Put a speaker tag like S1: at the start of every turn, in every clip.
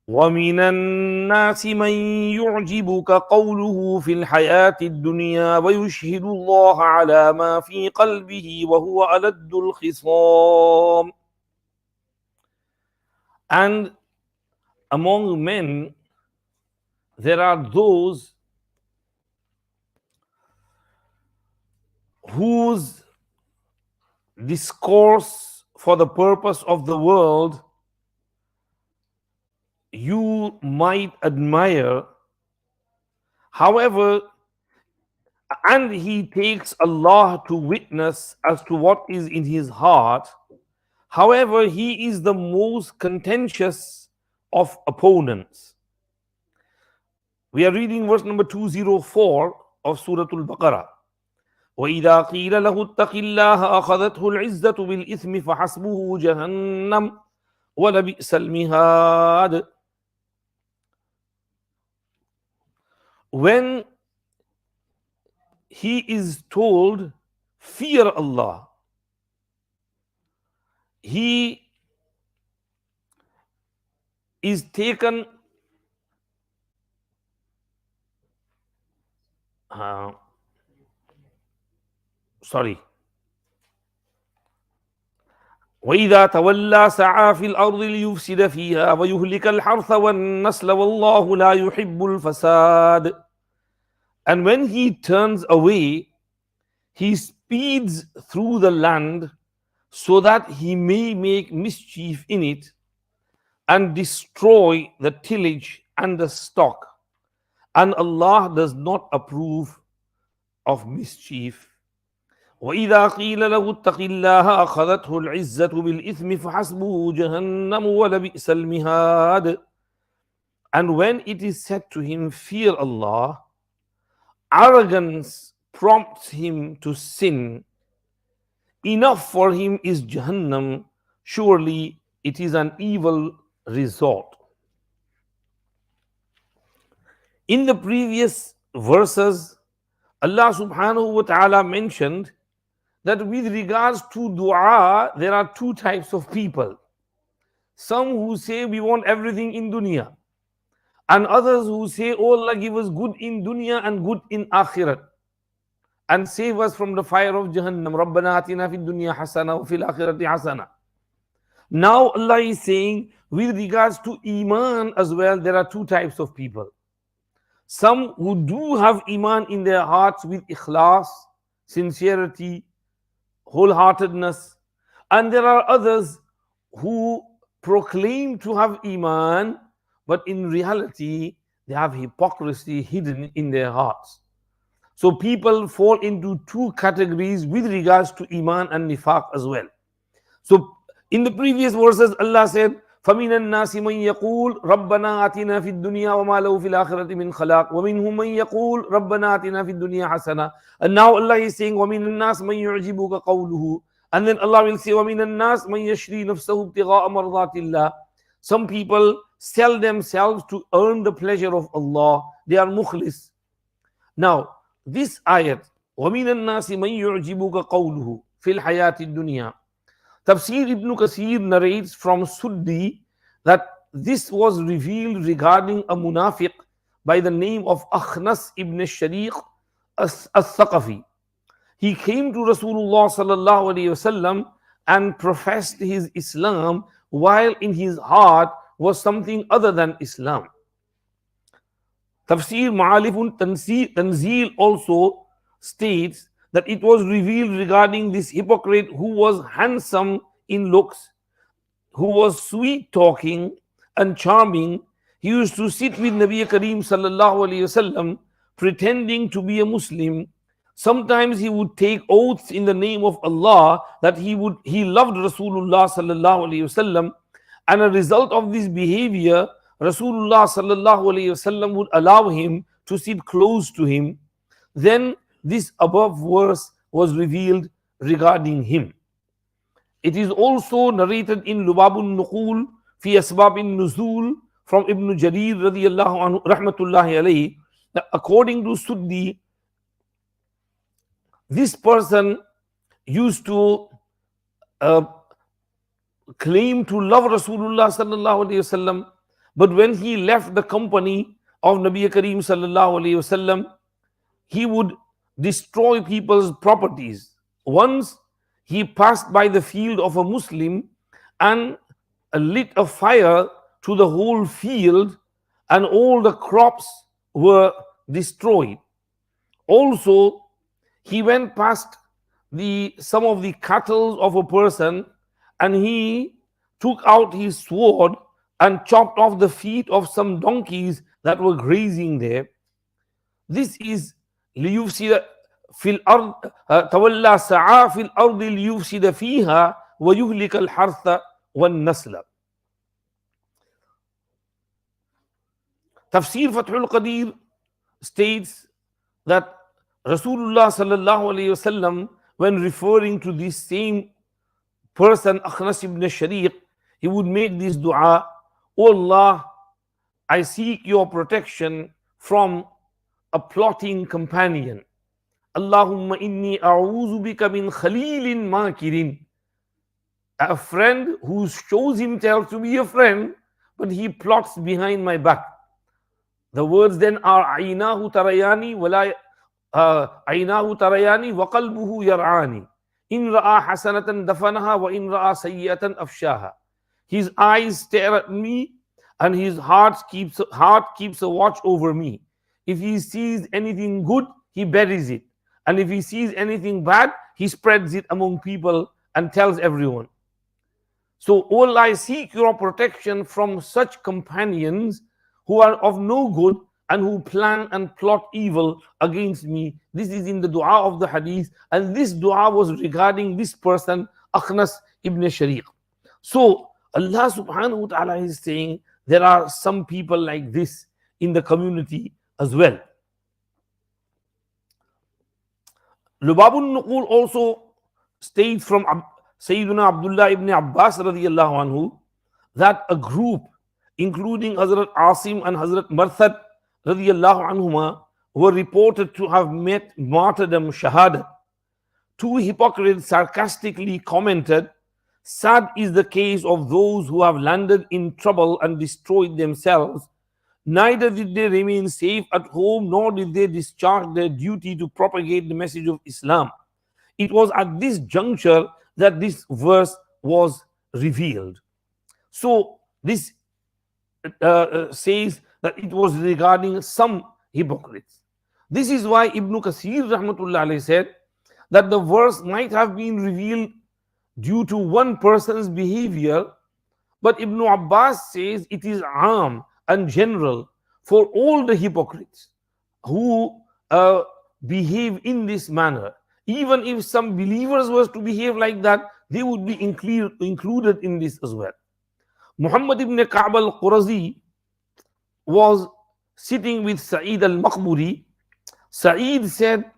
S1: وَمِنَ النَّاسِ مَن يُعْجِبُكَ قَوْلُهُ فِي الْحَيَاةِ الدُّنْيَا وَيُشْهِدُ اللَّهَ عَلَى مَا فِي قَلْبِهِ وَهُوَ أَلَدُّ الْخِصَامِ. And among men there are those whose discourse for the purpose of the world you might admire, however, and he takes Allah to witness as to what is in his heart. However, he is the most contentious of opponents. We are reading verse number 204 of Surah Al-Baqarah. وَإِذَا قِيلَ لَهُ اتَّقِ اللَّهَ أَخَذَتْهُ الْعِزَّةُ بِالْإِثْمِ فَحَسْبُهُ جَهَنَّمُ وَلَبِئْسَ الْمِهَادُ. When he is told, fear Allah, he is taken sorry وَإِذَا تَوَلَّى سَعَى فِي الْأَرْضِ لِيُفْسِدَ فِيهَا وَيُهْلِكَ الْحَرْثَ وَالنَّسْلَ وَاللَّهُ لَا يُحِبُّ الْفَسَادَ. And when he turns away, he speeds through the land so that he may make mischief in it and destroy the tillage and the stock. And Allah does not approve of mischief. وَإِذَا قِيلَ لَهُ اتَّقِ اللَّهَ أَخَذَتْهُ الْعِزَّةُ بِالْإِثْمِ فَحَسْبُهُ جَهَنَّمُ وَلَبِئْسَ الْمِهَادُ. And when it is said to him, fear Allah, arrogance prompts him to sin. Enough for him is Jahannam, surely it is an evil resort. In the previous verses, Allah subhanahu wa ta'ala mentioned that with regards to dua, there are two types of people. Some who say we want everything in dunya, and others who say, oh Allah, give us good in dunya and good in akhirat, and save us from the fire of Jahannam. Rabbana atina fid dunya hasana wa fil akhirati hasana. Now Allah is saying, with regards to Iman as well, there are two types of people. Some who do have Iman in their hearts with ikhlas, sincerity, wholeheartedness, and there are others who proclaim to have Iman, but in reality they have hypocrisy hidden in their hearts. So people fall into two categories with regards to Iman and Nifaq as well. So in the previous verses, Allah said, فَمِنَ النَّاسِ مَنْ يَقُولُ رَبَّنَا آتِنَا فِي الدُّنْيَا وَمَا لَهُ فِي الْآخِرَةِ مِنْ خَلَاقٍ وَمِنْهُمْ مَنْ يَقُولُ رَبَّنَا آتِنَا فِي الدُّنْيَا حَسَنَةً. And now Allah is saying, وَمِنَ النَّاسِ مَنْ يُعْجِبُكَ قَوْلُهُ. And then Allah will say, وَمِنَ النَّاسِ مَنْ يَشْرِي نَفْسَهُ ابْتِغَاءَ مَرْضَاتِ اللَّهِ. Some people sell themselves to earn the pleasure of Allah. They are mukhlis. Now, this ayat, وَمِنَ النَّاسِ مَنْ يُعْجِبُكَ قَوْلُهُ فِي الْحَيَاةِ الدُّنْيَا. Tafseer Ibn Kathir narrates from Suddi that this was revealed regarding a munafiq by the name of Akhnas ibn Shariq al-Thaqafi. He came to Rasulullah sallallahu alaihi wasallam and professed his Islam while in his heart was something other than Islam. Tafsir Ma'alifun Tanzil also states that it was revealed regarding this hypocrite who was handsome in looks, who was sweet talking and charming. He used to sit with Nabi Kareem sallallahu alaihi wasallam pretending to be a Muslim. Sometimes he would take oaths in the name of Allah that he loved Rasulullah sallallahu alaihi wasallam, and a result of this behavior, Rasulullah sallallahu alaihi wasallam would allow him to sit close to him. Then this above verse was revealed regarding him. It is also narrated in Lubabun Nuqul fi Asbabin Nuzul from Ibn Jarir radiyallahu anhu rahmatullahi alayhi that according to Suddi, this person used to claim to love Rasulullah sallallahu alaihi wasallam, But when he left the company of Nabi Kareem sallallahu alaihi wasallam, he would destroy people's properties. Once he passed by the field of a Muslim and lit a fire to the whole field, and all the crops were destroyed. Also, he went past some of the cattle of a person, and he took out his sword and chopped off the feet of some donkeys that were grazing there. This is ليفسد في الأرض تولى سعى في الأرض ليفسد فيها ويهلك الحرث والنسل. Tafseer Fathul Qadir states that Rasulullah sallallahu alayhi wasallam, when referring to this same person, Akhnas ibn Shariq, he would make this dua: "O Allah, I seek your protection from a plotting companion. Allahumma inni a'udhu bika min khalilin makirin." A friend who shows himself to be a friend, but he plots behind my back. The words then are aynahu tarayani wa qalbuhu yar'ani. In ra'a hasanatan dafanaha wa in ra'a sayyatan afshaha. His eyes stare at me and his heart keeps a watch over me. If he sees anything good, he buries it. And if he sees anything bad, he spreads it among people and tells everyone. So, all I seek your protection from such companions who are of no good and who plan and plot evil against me. This is in the dua of the hadith, and this dua was regarding this person, Akhnas ibn Shariq. So, Allah subhanahu wa ta'ala is saying there are some people like this in the community as well. Lubabun Nuqul also states from Sayyiduna Abdullah ibn Abbas radiyallahu anhu that a group, including Hazrat Asim and Hazrat Marthad radiyallahu anhuma, were reported to have met martyrdom shahada. Two hypocrites sarcastically commented, "Sad is the case of those who have landed in trouble and destroyed themselves. Neither did they remain safe at home, nor did they discharge their duty to propagate the message of Islam." It was at this juncture that this verse was revealed. So this says that it was regarding some hypocrites. This is why Ibn Kathir rahmatullah alayhi said that the verse might have been revealed due to one person's behavior, but Ibn Abbas says it is am and general for all the hypocrites who behave in this manner. Even if some believers were to behave like that, they would be included in this as well. Muhammad ibn Ka'b al-Qurazi was sitting with Sa'id al-Maqburi. Sa'id said,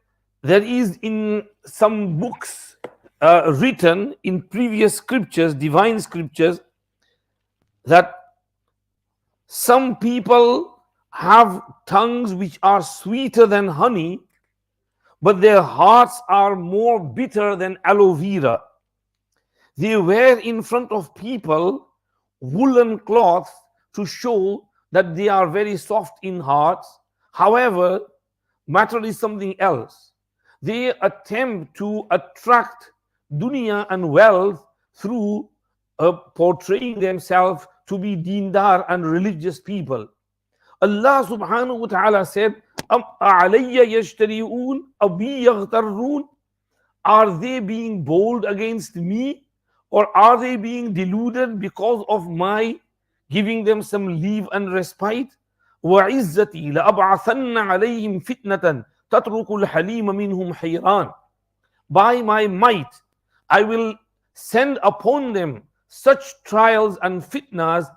S1: there is in some books written in previous scriptures, divine scriptures, that some people have tongues which are sweeter than honey, but their hearts are more bitter than aloe vera. They wear in front of people woolen cloths to show that they are very soft in hearts. However, matter is something else. They attempt to attract dunya and wealth through portraying themselves to be deendar and religious people. Allah subhanahu wa ta'ala said, أَعَلَيَّ يَجْتَرِئُونَ أَبِي يَغْتَرُّونَ. Are they being bold against me, or are they being deluded because of my giving them some leave and respite? وَعِزَّتِي لَأَبْعَثَنَّ عَلَيْهِمْ فِتْنَةً تَتْرُكُ الْحَلِيمَ مِنْهُمْ حَيْرَانٍ. By my might, I will send upon them such trials and fitnas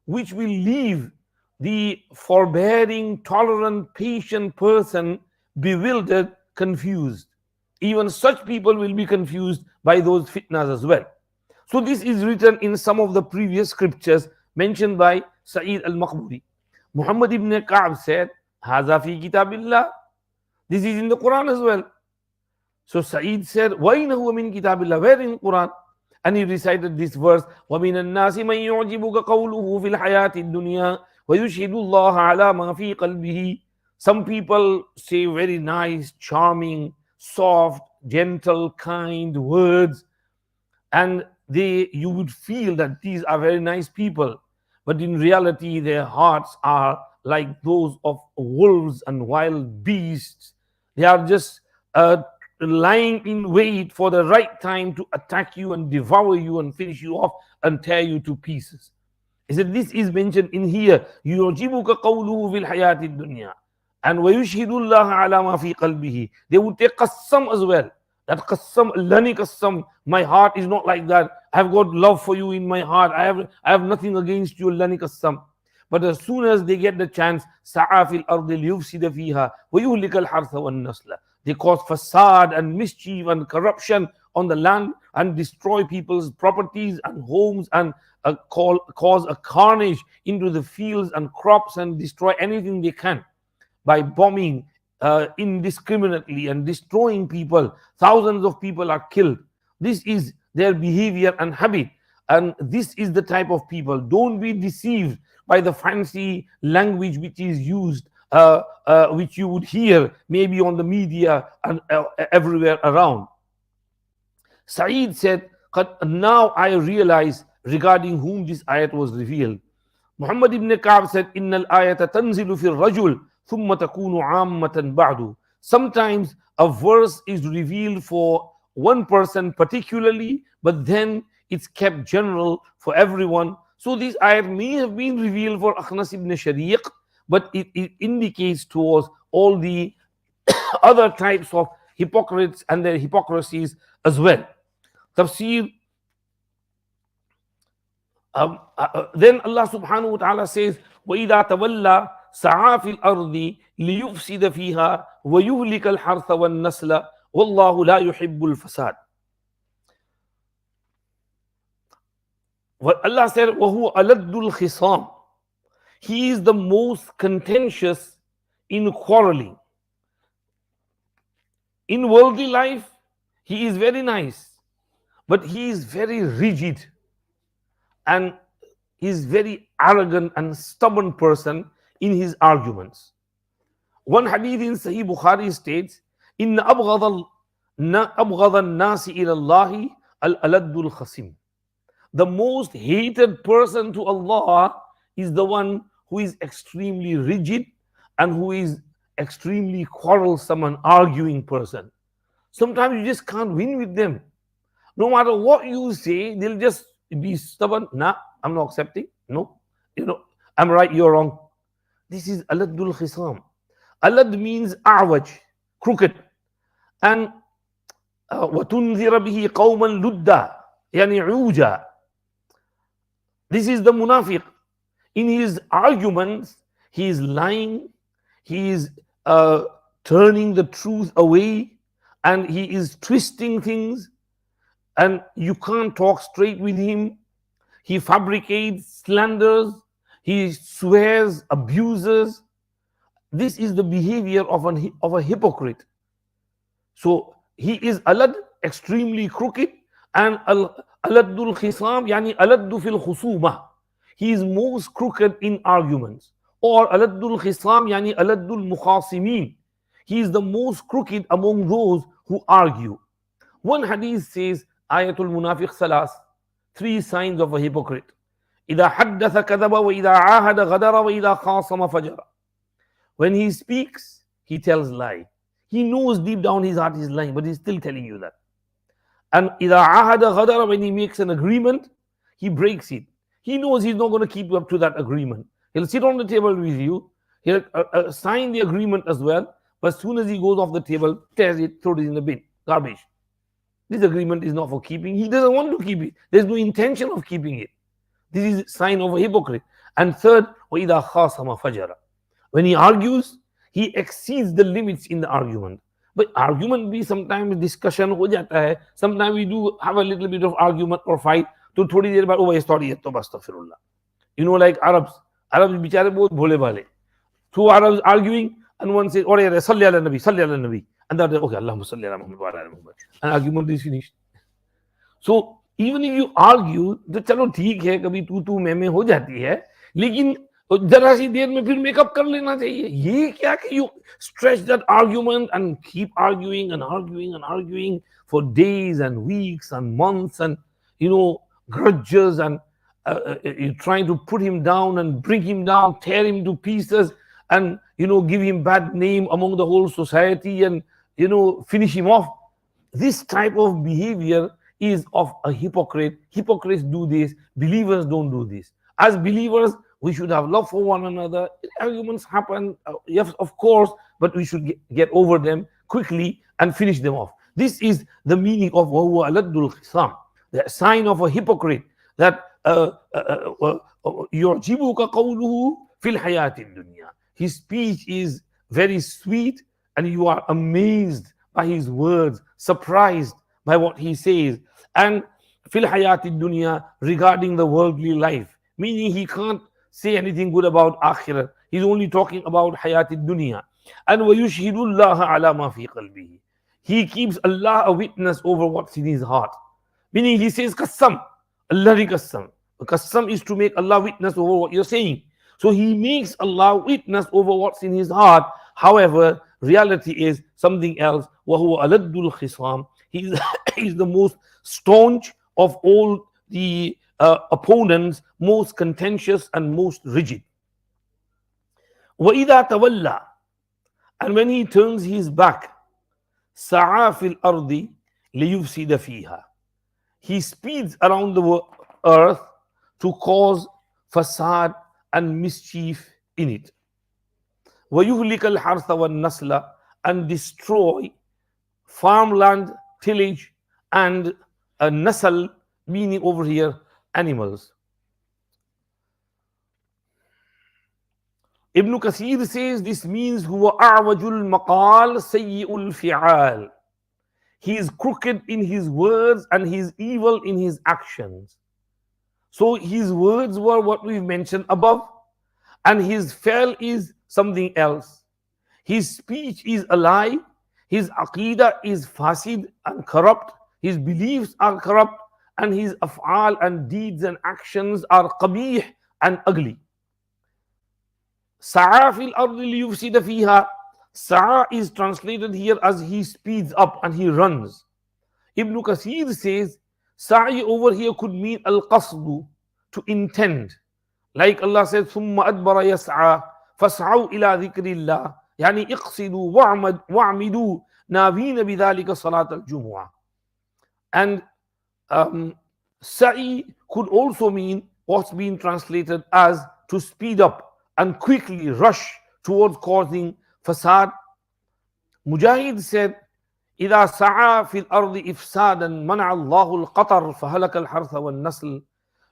S1: which will leave the forbearing, tolerant, patient person bewildered, confused. Even such people will be confused by those fitnas as well. So this is written in some of the previous scriptures mentioned by Sa'id al-Maqburi. Muhammad ibn Ka'b said, "Haza fi kitabillah." This is in the Quran as well. So Sa'id said, "Wayna huwa min kitabillah?" Where in Quran? And he recited this verse, وَمِنَ النَّاسِ مَنْ يُعْجِبُكَ قَوْلُهُ فِي الْحَيَاةِ الدُّنْيَا وَيُشْهِدُ اللَّهَ عَلَى مَا فِي قَلْبِهِ. Some people say very nice, charming, soft, gentle, kind words, and you would feel that these are very nice people, but in reality their hearts are like those of wolves and wild beasts. They are just lying in wait for the right time to attack you and devour you and finish you off and tear you to pieces. He said this is mentioned in here. يُعْجِبُكَ قَوْلُهُ فِي الْحَيَاةِ الدُّنْيَا. And وَيُشْهِدُ اللَّهَ عَلَى مَا فِي قَلْبِهِ. They would take qassam as well. That qassam, lani qassam, my heart is not like that. I have got love for you in my heart. I have nothing against you, lani qassam. But as soon as they get the chance, سَعَى فِي الْأَرْضِ لِيُفْسِدَ فِيهَا وَيُهْلِكَ الْحَرْثَ وَالنَّسْلَ. They cause fasad and mischief and corruption on the land and destroy people's properties and homes and cause a carnage into the fields and crops and destroy anything they can by bombing indiscriminately and destroying people. Thousands of people are killed. This is their behavior and habit, and this is the type of people. Don't be deceived by the fancy language which is used, which you would hear maybe on the media and everywhere around. Sa'id said, now I realize regarding whom this ayat was revealed. Muhammad ibn Ka'b said, Innal ayata tanzilu fil rajul thumma takunu ammatan ba'du. Sometimes a verse is revealed for one person particularly, but then it's kept general for everyone. So this ayat may have been revealed for Akhnas ibn Shariq, but it indicates towards all the other types of hypocrites and their hypocrisies as well. Tafseer. Then Allah subhanahu wa ta'ala says, وَإِذَا تَوَلَّى سَعَى فِي الْأَرْضِ لِيُفْسِدَ فِيهَا وَيُهْلِكَ الْحَرْثَ وَالنَّسْلَ وَاللَّهُ لَا يُحِبُّ الْفَسَادَ. What Allah said, وَهُوَ أَلَدُّ الْخِصَامِ. He is the most contentious in quarreling. In worldly life, he is very nice, but he is very rigid and he is very arrogant and stubborn person in his arguments. One hadith in Sahih Bukhari states, إِنَّ أَبْغَضَ النَّاسِ إِلَى اللَّهِ الْأَلَدُّ الْخَصِيمِ. The most hated person to Allah is the one who is extremely rigid and who is extremely quarrelsome and arguing person. Sometimes you just can't win with them. No matter what you say, they'll just be stubborn. Nah, I'm not accepting. No, I'm right, you're wrong. This is aladul khisam. Alad means a'waj, crooked. And وَتُنذِرَ بِهِ قَوْمًا لُدَّا يعني عُوجًا. This is the munafiq. In his arguments, he is lying, he is turning the truth away, and he is twisting things, and you can't talk straight with him. He fabricates slanders, he swears, abuses. This is the behavior of a hypocrite. So he is alad, extremely crooked, and aladul khisam, yani aladdu fil khusumah. He is most crooked in arguments. Or aladul khisam, yani aladul mukhasimin. He is the most crooked among those who argue. One hadith says, Ayatul Munafiq Salas, 3 signs of a hypocrite. إِذَا حَدَّثَ كَذَبَ وَإِذَا عَاهَدَ غَدَرَ وَإِذَا خَاصَمَ فَجَرَ. When he speaks, he tells lie. He knows deep down his heart is lying, but he's still telling you that. And إِذَا عَاهَدَ غَدَرَ, when he makes an agreement, he breaks it. He knows he's not going to keep up to that agreement. He'll sit on the table with you, he'll sign the agreement as well, but as soon as he goes off the table, tears it, throws it in the bin, garbage. This agreement is not for keeping. He doesn't want to keep it. There's no intention of keeping it. This is a sign of a hypocrite. And third, وَإِذَا خَاصَمَ فَجَرَ. When he argues, he exceeds the limits in the argument. But argument be sometimes discussion ho jata hai. Sometimes we do have a little bit of argument or fight. To thodi der baad, oh, sorry, astaghfirullah. Like Arabs bichare bahut bhole bhale. 2 Arabs arguing, and one says, "Ore salli ala nabi, salli ala nabi." And that, okay, Allahumma salli ala Muhammad wa ala Muhammad. And argument is finished. So even if you argue, तो चलो ठीक है, कभी तू मैं हो जाती है, लेकिन जरा सी देर में फिर मेकअप कर लेना चाहिए. ये क्या कि you stretch that argument and keep arguing and arguing and arguing for days and weeks and months, and grudges, and you're trying to put him down and bring him down, tear him to pieces, and give him bad name among the whole society, and finish him off. This type of behavior is of a hypocrite. Hypocrites do this, believers don't do this. As believers, we should have love for one another. Arguments happen, yes, of course, but we should get over them quickly and finish them off. This is the meaning of وَهُوَ أَلَدُّ الْخِصَامِ, the sign of a hypocrite, that يُعْجِبُكَ قَوْلُهُ فِي الْحَيَاةِ الدُّنْيَا. His speech is very sweet, and you are amazed by his words, surprised by what he says. And fil hayati dunya, regarding the worldly life, meaning he can't say anything good about akhirah. He's only talking about hayati dunya. And وَيُشْهِدُ اللَّهَ عَلَى مَا فِي قَلْبِهِ. He keeps Allah a witness over what's in his heart. Meaning he says qassam, Allah ri qassam. Qassam is to make Allah witness over what you're saying. So he makes Allah witness over what's in his heart. However, reality is something else. وَهُوَ أَلَدُّ الْخِصَامِ. He is the most staunch of all the opponents, most contentious and most rigid. وَإِذَا تَوَلَّى. And when he turns his back, سَعَى فِي الْأَرْضِ لِيُفْسِدَ فِيهَا. He speeds around the earth to cause fasad and mischief in it. وَيُهْلِكَ الْحَرْثَ وَالنَّسْلَ. And destroy farmland, tillage, and nasl, meaning over here animals. Ibn Kathir says this means huwa a'wajul maqal sayyi'ul fi'al. He is crooked in his words and he is evil in his actions. So his words were what we've mentioned above, and his fi'l is something else. His speech is a lie, his aqidah is fasid and corrupt, his beliefs are corrupt, and his af'al and deeds and actions are qabih and ugly. Sa'a fil ardi liyufsida fiha. Sa'a is translated here as he speeds up and he runs. Ibn Kathir says sa'i over here could mean al-qasdu, to intend. Like Allah said, ثُمَّ أَدْبَرَ يَسْعَى فَاسْعَوْا إِلَى ذِكْرِ اللَّهِ. يعني اقصدوا وَعْمِدُوا نَابِينَ بِذَلِكَ صَلَاةَ الْجُمُعَةِ. And sa'i could also mean what's being translated as to speed up and quickly rush towards causing fasad. Mujahid said, إِذَا سَعَى فِي الْأَرْضِ إِفْسَادًا مَنَعَ اللَّهُ الْقَطَرَ فَهَلَكَ الْحَرْثَ وَالنَّسْلِ.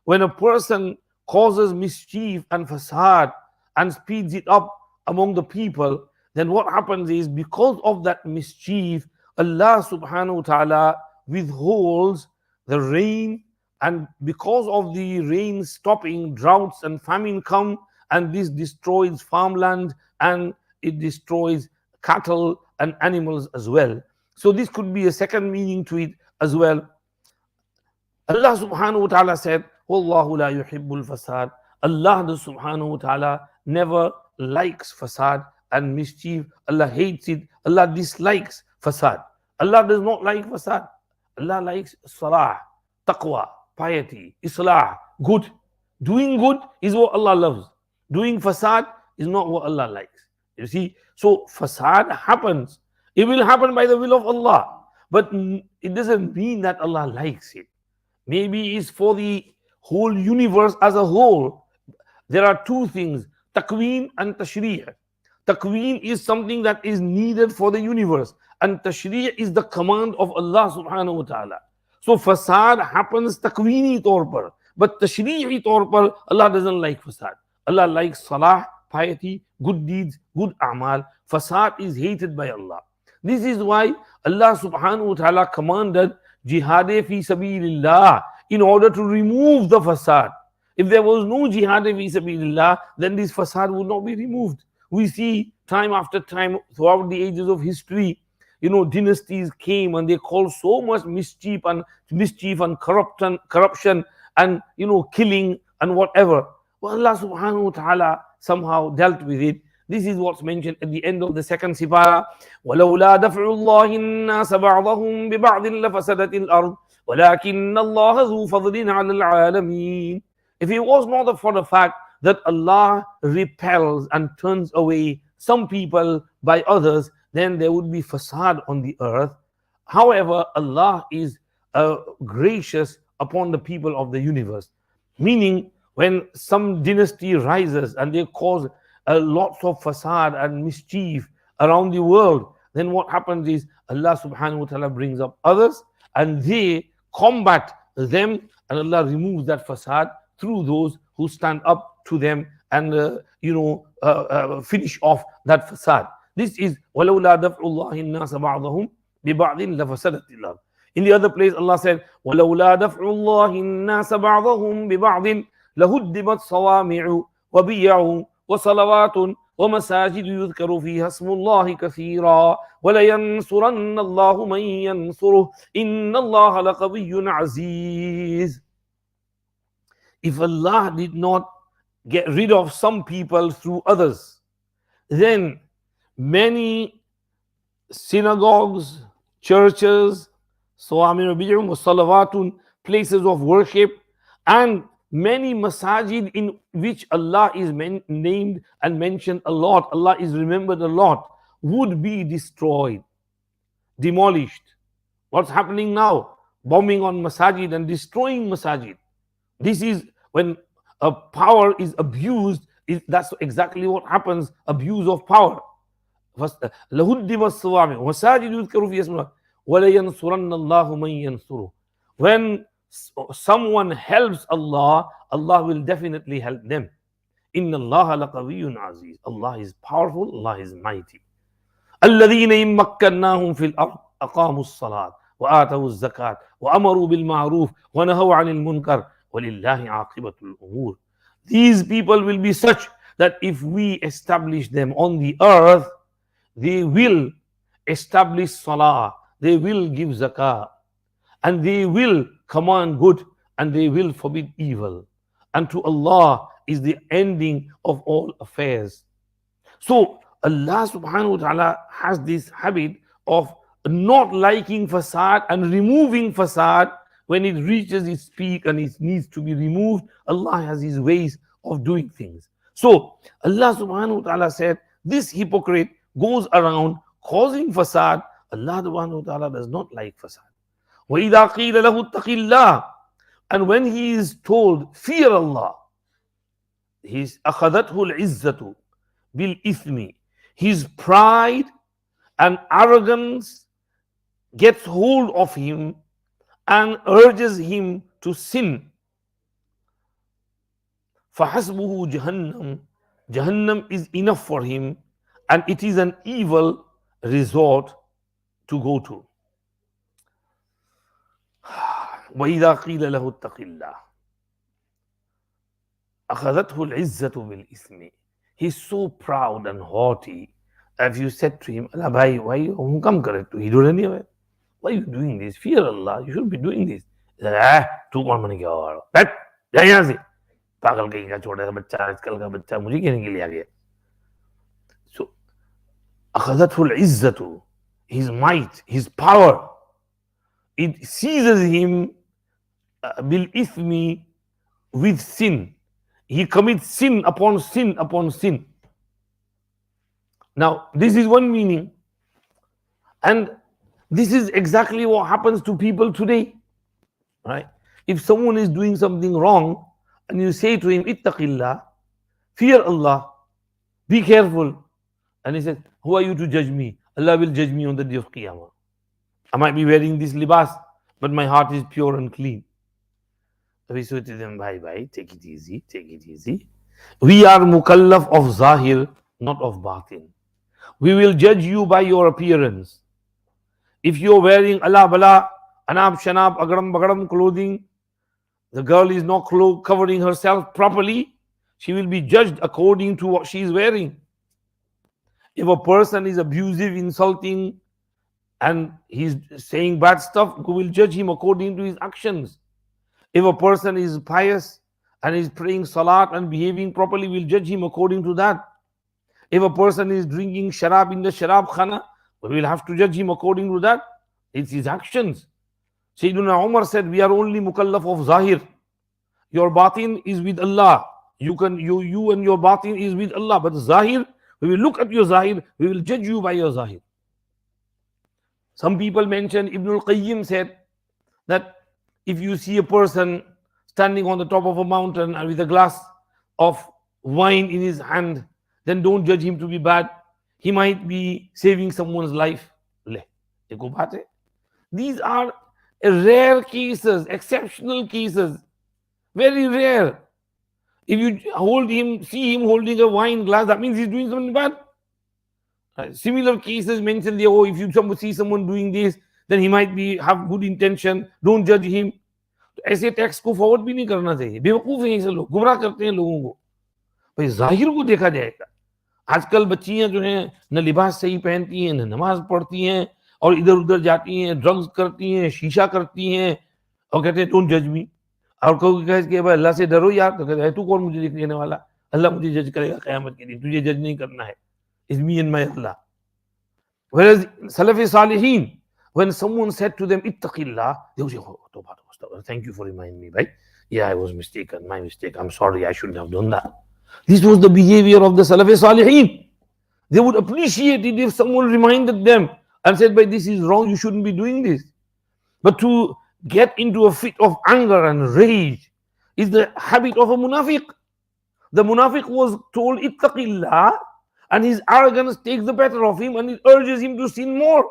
S1: When a person causes mischief and fasad and speeds it up among the people, then what happens is, because of that mischief, Allah subhanahu wa ta'ala withholds the rain, and because of the rain stopping, droughts and famine come, and this destroys farmland and it destroys cattle and animals as well. So this could be a second meaning to it as well. Allah subhanahu wa ta'ala said, Wallahu la yuhibbul fasad. Allah subhanahu wa ta'ala never likes fasad and mischief. Allah hates it. Allah dislikes fasad. Allah does not like fasad. Allah likes salah, taqwa, piety, islah, good. Doing good is what Allah loves. Doing fasad is not what Allah likes. You see, so fasad happens. It will happen by the will of Allah, but it doesn't mean that Allah likes it. Maybe it's for the whole universe as a whole. There are two things, takween and tashri'. Takween is something that is needed for the universe, and tashri' is the command of Allah subhanahu wa ta'ala. So fasad happens takweeni taur par, but tashri'i taur par Allah doesn't like fasad. Allah likes salah, piety, good deeds, good a'mal. Fasad is hated by Allah. This is why Allah subhanahu wa ta'ala commanded jihad fi sabilillah, in order to remove the fasad. If there was no jihad fi sabilillah, then this fasad would not be removed. We see time after time throughout the ages of history, dynasties came and they caused so much mischief and corruption and killing and whatever. Well, Allah subhanahu wa ta'ala somehow dealt with it. This is what's mentioned at the end of the second sipara. وَلَوْلَا دَفْعُ اللَّهِ النَّاسَ بَعْضَهُم بِبَعْضٍ لَفَسَدَتِ الْأَرْضُ وَلَكِنَّ اللَّهَ ذُو فَضْلٍ عَلَى الْعَالَمِينَ. If it was not for the fact that Allah repels and turns away some people by others, then there would be fasad on the earth. However, Allah is gracious upon the people of the universe. Meaning, when some dynasty rises and they cause lots of fasad and mischief around the world, then what happens is Allah subhanahu wa ta'ala brings up others and they combat them, and Allah removes that fasad through those who stand up to them and finish off that fasad. This is وَلَوْلَا دَفْعُ اللَّهِ النَّاسَ بَعْضَهُم بِبَعْضٍ لَفَسَدَتِ الْأَرْضُ. In the other place, Allah said, وَلَوْلَا دَفْعُ اللَّهِ النَّاسَ بَعْضَهُم بِبَعْضٍ لَهُدِّمَتْ صَوَامِعُ وَبِيَعٌ وَصَلَوَاتٌ وَمَسَاجِدُ يُذْكَرُ فِيهَا اسْمُ اللَّهِ كَثِيرًا وَلَيَنْصُرَنَّ اللَّهُ مَن يَنْصُرُهُ إِنَّ اللَّهَ لَقَوِيٌّ عَزِيزٌ. If Allah did not get rid of some people through others, then many synagogues, churches, places of worship, and many masajid in which Allah is named and mentioned a lot, Allah is remembered a lot, would be destroyed, demolished. What's happening now? Bombing on masajid and destroying masajid. This is when a power is abused. That's exactly what happens, abuse of power. When someone helps Allah, Allah will definitely help them. Inna Allah laqawiyyun aziz. Allah is powerful, Allah is mighty. الذين إن مكناهم في الأرض أقاموا الصلاة وآتوا الزكاة وأمروا بالمعروف ونهوا عن المنكر ولله عاقبة الأمور. These people will be such that if we establish them on the earth, they will establish salah, they will give zakah, and they will command good, and they will forbid evil. And to Allah is the ending of all affairs. So Allah subhanahu wa ta'ala has this habit of not liking fasad and removing fasad when it reaches its peak and it needs to be removed. Allah has his ways of doing things. So Allah subhanahu wa ta'ala said, this hypocrite goes around causing fasad. Allah subhanahu wa ta'ala does not like fasad. وَإِذَا قِيلَ لَهُ اتَّقِ اللَّهِ, and when he is told, fear Allah, his أَخَذَتْهُ الْعِزَّةُ بِالْإِثْمِ, his pride and arrogance gets hold of him and urges him to sin. فَحَسْبُهُ جَهَنَّمْ, Jahannam is enough for him, and it is an evil resort to go to. وَإِذَا قِيلَ لَهُ اتَّقِ اللَّهِ أَخَذَتْهُ الْعِزَّةُ بِالْإِثْمِ. He's so proud and haughty. If you said to him, Allah bhai, why you come correct to Hiduraniya? Why are you doing this? Fear Allah, you should be doing this. He said, तू कौन बन गया और बैठ जा यहाँ से, पागल कहीं का छोटा सा बच्चा, आजकल का बच्चा मुझे कहने के लिए आ गया. So أخذته العزة, his might, his power, it seizes him بالإثم, with sin. He commits sin upon sin upon sin. Now, this is one meaning, and this is exactly what happens to people today, right? If someone is doing something wrong and you say to him, ittaqillah, fear Allah, be careful, and he says, who are you to judge me? Allah will judge me on the day of Qiyamah. I might be wearing this libas, but my heart is pure and clean. We say to them, bye, take it easy, take it easy. We are mukallaf of zahir, not of batin. We will judge you by your appearance. If you're wearing ala bala, anab shanab, agaram bagaram clothing, the girl is not covering herself properly, she will be judged according to what she is wearing. If a person is abusive, insulting, and he's saying bad stuff, we will judge him according to his actions. If a person is pious and is praying salat and behaving properly, we'll judge him according to that. If a person is drinking sharab in the sharab khana, we will have to judge him according to that. It's his actions. Sayyidina Umar said, we are only mukallaf of zahir. Your batin is with Allah. You and your batin is with Allah. But zahir, we will look at your zahir, we will judge you by your zahir. Some people mention, Ibn al-Qayyim said that if you see a person standing on the top of a mountain and with a glass of wine in his hand, then don't judge him to be bad. He might be saving someone's life. These are rare cases, exceptional cases, very rare. If you see him holding a wine glass, that means he's doing something bad. Similar cases mentioned there, if you see someone doing this, then he might have good intention, don't judge him. ऐसे text को forward भी नहीं करना चाहिए, बेवकूफ हैं ऐसे लोग, गुमराह करते हैं लोगों को। भाई जाहिर को देखा जाएगा। आजकल बच्चियां जो हैं न लिबास सही पहनती हैं, न नमाज पढ़ती हैं, और इधर उधर जाती हैं, ड्रग्स करती हैं, शीशा करती हैं, और कहते हैं डोंट जज मी। और कोई कहे कि भाई अल्लाह से डरो यार, तो कहते हैं तू कौन मुझे देने वाला, अल्लाह मुझे जज करेगा क़यामत के दिन, तुझे जज नहीं करना है, it's me and my Allah. Whereas Salafi Salihin, when someone said to them ittaqillah, they would say, oh, thank you for reminding me, right? Yeah, I was mistaken, my mistake, I'm sorry, I shouldn't have done that. This was the behavior of the Salafi Salihin. They would appreciate it if someone reminded them and said, "But this is wrong, you shouldn't be doing this." But to get into a fit of anger and rage is the habit of a munafiq. The munafiq was told ittaqillah, and his arrogance takes the better of him and it urges him to sin more.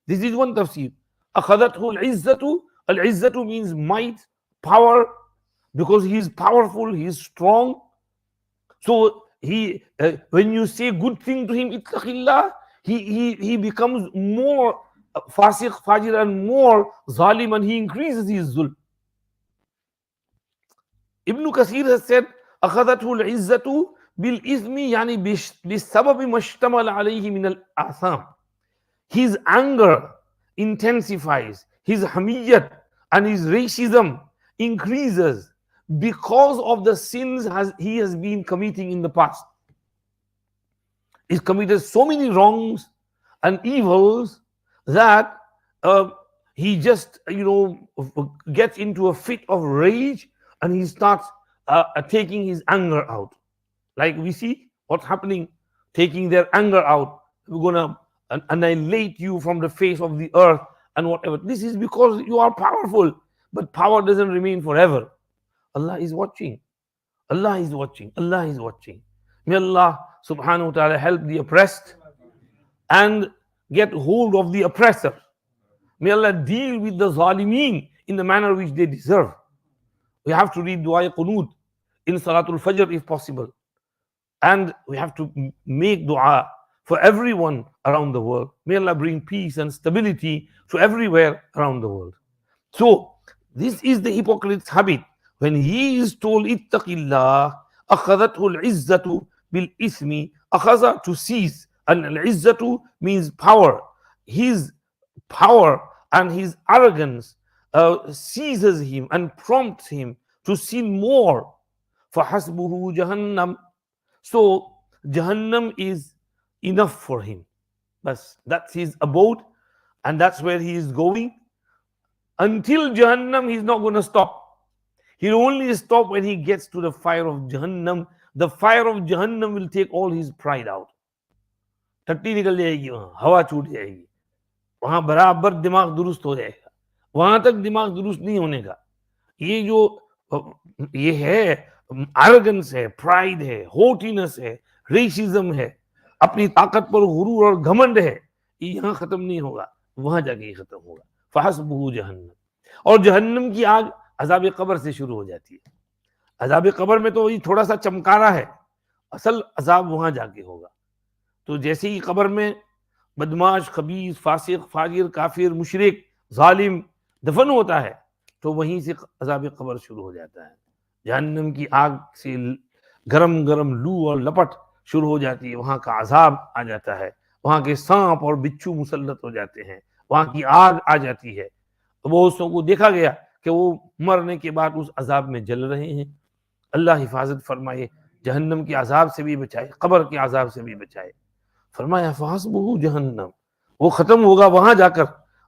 S1: This is one tafsir. Akhadathu al-izzatu. Al-izzatu means might, power, because he is powerful, he is strong. So when you say good thing to him, ittaqillah, he becomes more fasiq, fajir, and more zalim, and he increases his zulm. Ibn Kathir has said, أخذته العزة بالإثم يعني بسبب ما اشتمل عليه من الآثام. His anger intensifies, his hamiyyat and his racism increases because of the sins he has been committing in the past. He's committed so many wrongs and evils that he just gets into a fit of rage and he starts taking his anger out. Like we see what's happening, taking their anger out. We're going to annihilate you from the face of the earth and whatever. This is because you are powerful, but power doesn't remain forever. Allah is watching. Allah is watching. Allah is watching. May Allah subhanahu wa ta'ala help the oppressed and get hold of the oppressor. May Allah deal with the zalimeen in the manner which they deserve. We have to read dua qunut in Salatul Fajr if possible. And we have to make dua for everyone around the world. May Allah bring peace and stability to everywhere around the world. So, this is the hypocrite's habit. When he is told, ittaqillah, akhadathu al-izzatu bil-ithmi, akhaza, to seize, and al-izzatu means power. His power and his arrogance seizes him and prompts him to sin more. فَحَسْبُهُ Jahannam. So Jahannam is enough for him. That's his abode, and that's where he is going. Until Jahannam, he's not going to stop. He'll only stop when he gets to the fire of Jahannam. The fire of Jahannam will take all his pride out. टट्टी निकल जाएगी, वहां हवा छूट जाएगी, वहां बराबर दिमाग दुरुस्त हो जाएगा. वहां तक दिमाग दुरुस्त नहीं होने का. ये है arrogance है, pride है, haughtiness है, racism है, अपनी ताकत पर गुरूर और घमंड है, ये यहाँ खत्म नहीं होगा, वहां जाके ये खत्म होगा. फहस्बुहु जहन्नम. और जहन्नम की आग अज़ाब कब्र से शुरू हो जाती है. अज़ाब कब्र में तो ये थोड़ा सा चमकारा है, असल अज़ाब वहां जाके होगा. तो जैसे ही कब्र में बदमाश, खबीस, फासिक, फाजिर, काफिर, मुशरिक, जालिम दफन होता है, तो वहीं से अज़ाब कब्र शुरू हो जाता है. जहन्नम की आग से गरम गरम लू और लपट शुरू हो जाती है, वहां का अजाब आ जाता है, वहां के सांप और बिच्छू मुसल्लत हो जाते हैं, वहां की आग आ जाती है. तो वो उसको देखा गया कि वो मरने के बाद उस अजाब में जल रहे हैं. اللہ حفاظت فرمائے، جہنم کے عذاب سے بھی بچائے، قبر کے عذاب سے بھی بچائے. فرمایا فحسبہ جہنم، وہ ختم ہوگا وہاں جا کر،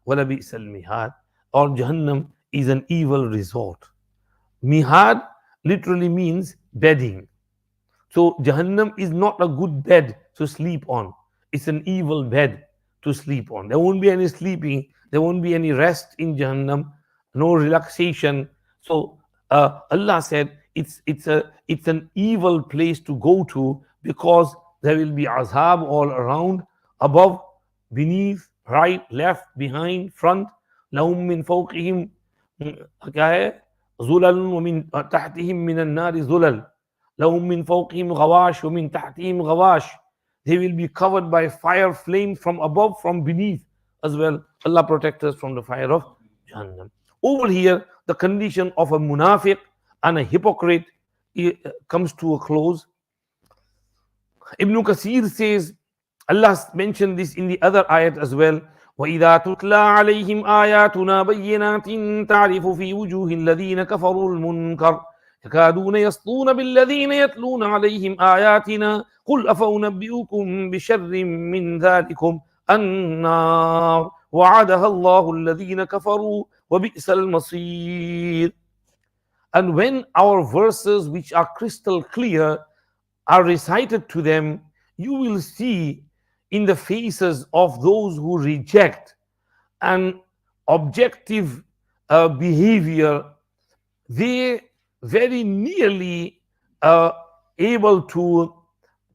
S1: وَلَبِئْسَ الْمِہَادُ، اور جہنم is an evil resort. Mihad literally means bedding. So Jahannam is not a good bed to sleep on. It's an evil bed to sleep on. There won't be any sleeping. There won't be any rest in Jahannam. No relaxation. So Allah said it's an evil place to go to, because there will be azab all around, above, beneath, right, left, behind, front. لهم من فوقهم کیا ہے ظلل ومن تحتهم من النار ظلل لهم من فوقهم غواش ومن تحتهم غواش. They will be covered by fire flame from above, from beneath as well. Allah protect us from the fire of Jahannam. Over here, the condition of a munafiq and a hypocrite comes to a close. Ibn Kathir says, Allah mentioned this in the other ayat as well. وَإِذَا تُتْلَى عَلَيْهِمْ آيَاتُنَا بَيِّنَاتٍ تَعْرِفُ فِي وُجُوهِ الَّذِينَ كَفَرُوا الْمُنكَرَ يَكَادُونَ يَسْطُونَ بِالَّذِينَ يَتْلُونَ عَلَيْهِمْ آيَاتِنَا قُلْ أَفَأُنَبِّئُكُم بِشَرٍّ مِّن ذَلِكُمْ النَّارُ وَعَدَهَا اللَّهُ الَّذِينَ كَفَرُوا وَبِئْسَ الْمَصِيرُ. And when our verses, which are crystal clear, are recited to them, you will see in the faces of those who reject an objective behavior, they very nearly able to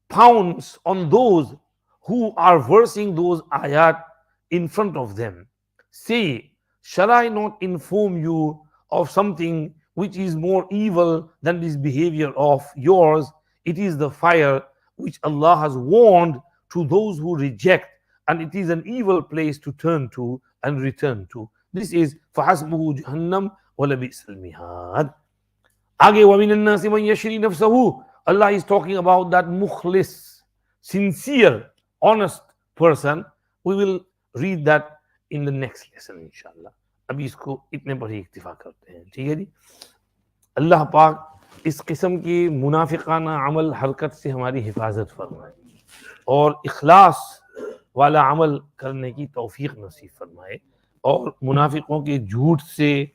S1: pounce on those who are versing those ayat in front of them. Say, shall I not inform you of something which is more evil than this behavior of yours? It is the fire which Allah has warned to those who reject, and it is an evil place to turn to and return to. This is فَحَسْبُهُ جَهَنَّمْ وَلَبِئْسَ الْمِهَادُ. Aage وَمِنَ النَّاسِ مَنْ يَشْرِي نَفْسَهُ. Allah is talking about that mukhlis, sincere, honest person. We will read that in the next lesson inshallah. ابھی اس کو اتنے پر ہی اکتفا کرتے ہیں. ٹھیک ہے جی. اللہ پاک اس قسم کی منافقانہ عمل حرکت سے ہماری حفاظت فرمائے اور اخلاص والا عمل کرنے کی توفیق نصیب فرمائے، اور منافقوں کے جھوٹ سے،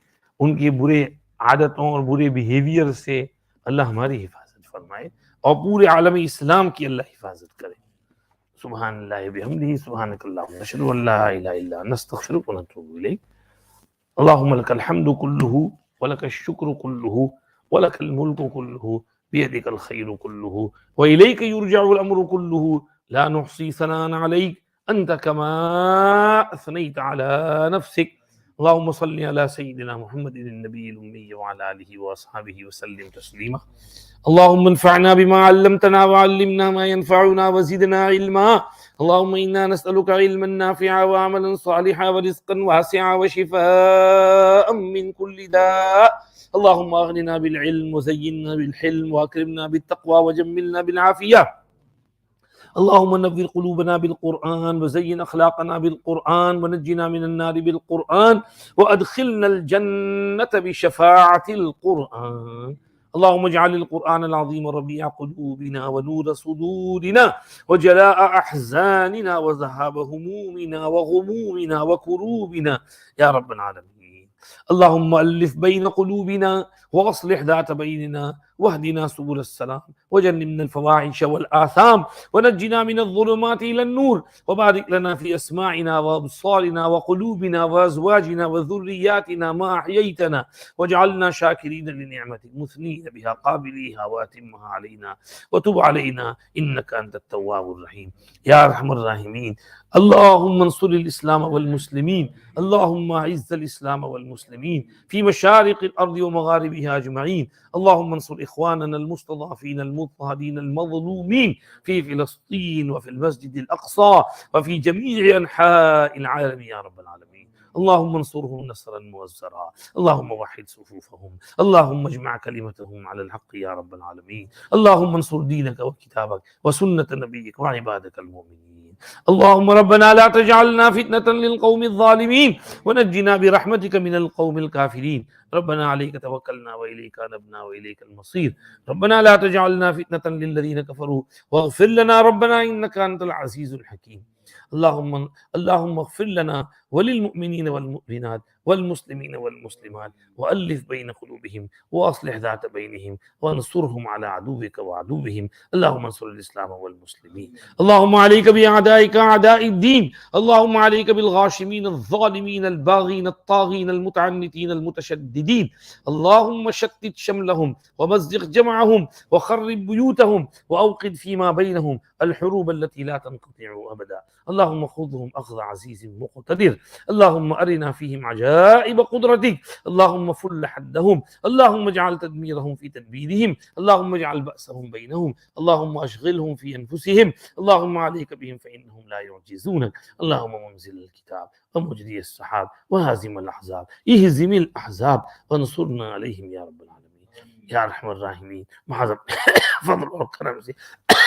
S1: ان کی برے عادتوں اور برے بیہیویئر سے اللہ ہماری حفاظت فرمائے، اور پورے عالم اسلام کی اللہ حفاظت کرے. سبحان اللہ بحمدہ، سبحانک اللہم نشہد ان لا الہ الا انت نستغفرک ونتوب الیک. اللہم لک الحمد کلہ ولک الشکر کلہ ولک الملک کلہ بیدک الخیر کلہ والیک یرجع الامر کلہ لا نحصی ثناء علیک انت کما اثنیت علی نفسک. اللهم صل على سيدنا محمد النبي الأمي وعلى آله وأصحابه وسلم تسليما. اللهم انفعنا بما علمتنا وعلمنا ما ينفعنا وزدنا علما. اللهم إنا نسألك علما نافعا وعملا صالحا ورزقا واسعا وشفاء من كل داء. اللهم أغننا بالعلم وزينا بالحلم وأكرمنا بالتقوى وجملنا بالعافية. اللهم نور قلوبنا بالقرآن وزين أخلاقنا بالقرآن ونجنا من النار بالقرآن وأدخلنا الجنة بشفاعة القرآن. اللهم اجعل القرآن العظيم ربيع قلوبنا ونور صدورنا وجلاء أحزاننا وذهاب همومنا وغمومنا وكروبنا يا رب العالمين. اللهم ألف بين قلوبنا واصلح ذات بيننا واهدنا سبل السلام وجنبنا الفواحش والآثام ونجنا من الظلمات إلى النور وبارك لنا في أسماعنا وأبصارنا وقلوبنا وأزواجنا وذرياتنا ما أحييتنا واجعلنا شاكرين لنعمتك مثنين بها قابليها وأتمها علينا وتب علينا إنك أنت التواب الرحيم يا أرحم الراحمين. اللهم انصر الإسلام والمسلمين. اللهم أعز الإسلام والمسلمين في مشارق الأرض ومغاربها أجمعين. اللهم انصر إخواننا المستضعفين المضطهدين المظلومين في فلسطين وفي المسجد الأقصى وفي جميع أنحاء العالم يا رب العالمين. اللهم انصرهم نصرا موزرا. اللهم وحد صفوفهم. اللهم اجمع كلمتهم على الحق يا رب العالمين. اللهم انصر دينك وكتابك وسنة نبيك وعبادك المؤمنين. اللهم ربنا لا تجعلنا فتنة للقوم الظالمين ونجنا برحمتك من القوم الكافرين. ربنا عليك توكلنا وإليك أنبنا وإليك المصير. ربنا لا تجعلنا فتنة للذين كفروا واغفر لنا ربنا إنك أنت العزيز الحكيم. اللهم اغفر لنا وللمؤمنين والمؤمنات والمسلمين والمسلمات وألف بين قلوبهم وأصلح ذات بينهم وانصرهم على عدوك وعدوهم. اللهم انصر الإسلام والمسلمين. اللهم عليك بأعدائك أعداء الدين. اللهم عليك بالغاشمين الظالمين الباغين الطاغين المتعنتين المتشددين. اللهم شتت شملهم ومزق جمعهم وخرب بيوتهم وأوقد فيما بينهم الحروب التي لا تنقطع أبدا. اللهم خذهم أخذ عزيز مقتدر. اللهم أرنا فيهم عجائب قدرتك. اللهم فل حدهم. اللهم اجعل تدميرهم في تدبيرهم. اللهم اجعل بأسهم بينهم. اللهم أشغلهم في أنفسهم. اللهم عليك بهم فإنهم لا يعجزونك. اللهم منزل الكتاب ومجري السحاب وهازم الأحزاب اهزم الأحزاب وانصرنا عليهم يا رب العالمين یا ارحم الراحمین. محض فضل اور کرم سے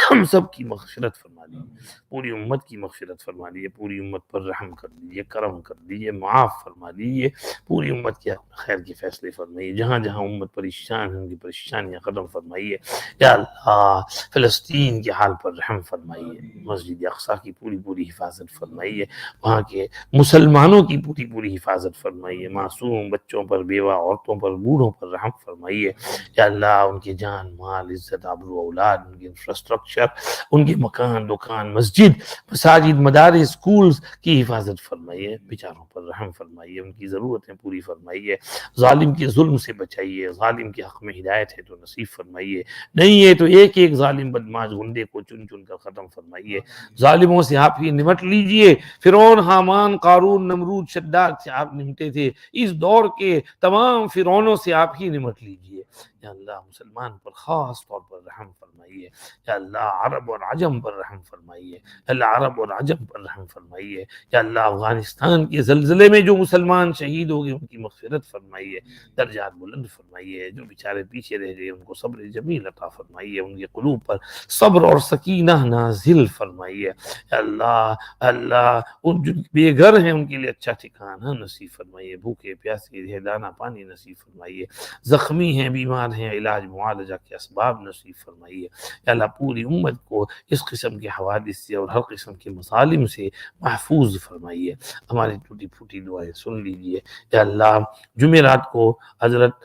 S1: ہم سب کی مغفرت فرما دیجیے، پوری امت کی مغفرت فرما دیجیے، پوری امت پر رحم کر دیجیے، کرم کر دیجیے، معاف فرما دیجیے، پوری امت کے خیر کے فیصلے فرمائیے، جہاں جہاں امت پریشان ہے ان کی پریشانیاں ختم فرمائیے یا اللہ. فلسطین کے حال پر رحم فرمائیے، مسجد اقصیٰ کی پوری پوری حفاظت فرمائیے، وہاں کے مسلمانوں کی پوری پوری حفاظت فرمائیے، معصوم بچوں پر، بیوہ عورتوں پر، بوڑھوں پر رحم فرمائیے یا اللہ. ان کے جان مال عزت آبرو اولاد، ان کے انفراسٹرکچر، ان کے مکان دکان مسجد مساجد مدارس اسکولز کی حفاظت فرمائیے، بیچاروں پر رحم فرمائیے، ان کی ضرورتیں پوری فرمائیے، ظالم کے ظلم سے بچائیے، ظالم کے حق میں ہدایت ہے تو نصیب فرمائیے، نہیں ہے تو ایک ایک ظالم بدماش گنڈے کو چن چن کر ختم فرمائیے. ظالموں سے آپ ہی نمٹ لیجئے. فرعون، حامان، قارون، نمرود، شداد سے آپ نمٹے تھے، اس دور کے تمام فرعونوں سے آپ ہی نمٹ لیجئے یا اللہ. مسلمان پر خاص طور پر رحم فرمائیے یا اللہ. عرب اور عجم پر رحم فرمائیے یا اللہ. عرب اور عجم پر رحم فرمائیے یا اللہ. افغانستان کے زلزلے میں جو مسلمان شہید ہو گئے ان کی مغفرت فرمائیے، درجات بلند فرمائیے. جو بیچارے پیچھے رہ گئے ان کو صبر جمیل عطا فرمائیے، ان کے قلوب پر صبر اور سکینہ نازل فرمائیے یا اللہ. اللہ ان جو بے گھر ہیں ان کے لیے اچھا ٹھکانہ نصیب فرمائیے، بھوکے پیاسے دانہ پانی نصیب فرمائیے، زخمی ہیں بیمار ہیں علاج معالجہ کے اسباب نصیب فرمائیے یا اللہ. پوری امت کو اس قسم کے حوادث سے اور ہر قسم کے مظالم سے محفوظ فرمائیے. ہماری ٹوٹی پھوٹی دعائیں سن لیجیے یا اللہ. جمعرات کو حضرت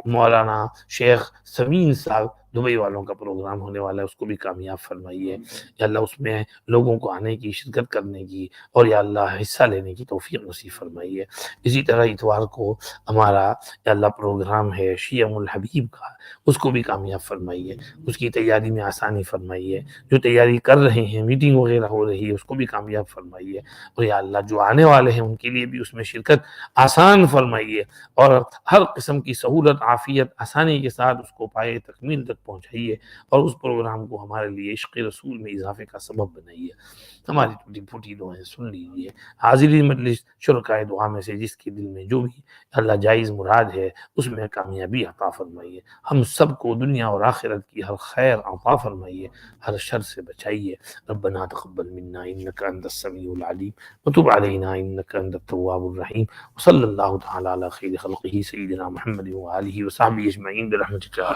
S1: مولانا شیخ سمین صاحب دبئی والوں کا پروگرام ہونے والا ہے، اس کو بھی کامیاب فرمائیے یا اللہ. اس میں لوگوں کو آنے کی، شرکت کرنے کی اور یا اللہ حصہ لینے کی توفیق نصیب فرمائیے. اسی طرح اتوار کو ہمارا یا اللہ پروگرام ہے شیعہ الحبیب کا، اس کو بھی کامیاب فرمائیے، اس کی تیاری میں آسانی فرمائیے. جو تیاری کر رہے ہیں، میٹنگ وغیرہ ہو رہی ہے، اس کو بھی کامیاب فرمائیے اور یا اللہ جو آنے والے ہیں ان کے لیے بھی اس میں شرکت آسان فرمائیے اور ہر قسم کی سہولت عافیت آسانی کے ساتھ اس کو پائے تکمیل تک پہنچائیے اور اس پروگرام کو ہمارے لیے عشق رسول میں اضافے کا سبب بنائیے. ہماری ٹوٹی پھوٹی دعائیں سن لیجیے. حاضرین مجلس شرکائے دعا میں سے جس کے دل میں جو بھی اللہ جائز مراد ہے اس میں کامیابی عطا فرمائیے. ہم سب کو دنیا اور آخرت کی ہر خیر عطا فرمائیے، ہر شر سے بچائیے. ربنا تقبل منا انک انت السمیع العلیم وتب علینا انک انت التواب الرحیم. وصلی اللہ تعالی علی خیر خلقہ سیدنا محمد وآلہ وصحبہ اجمعین برحمتک یا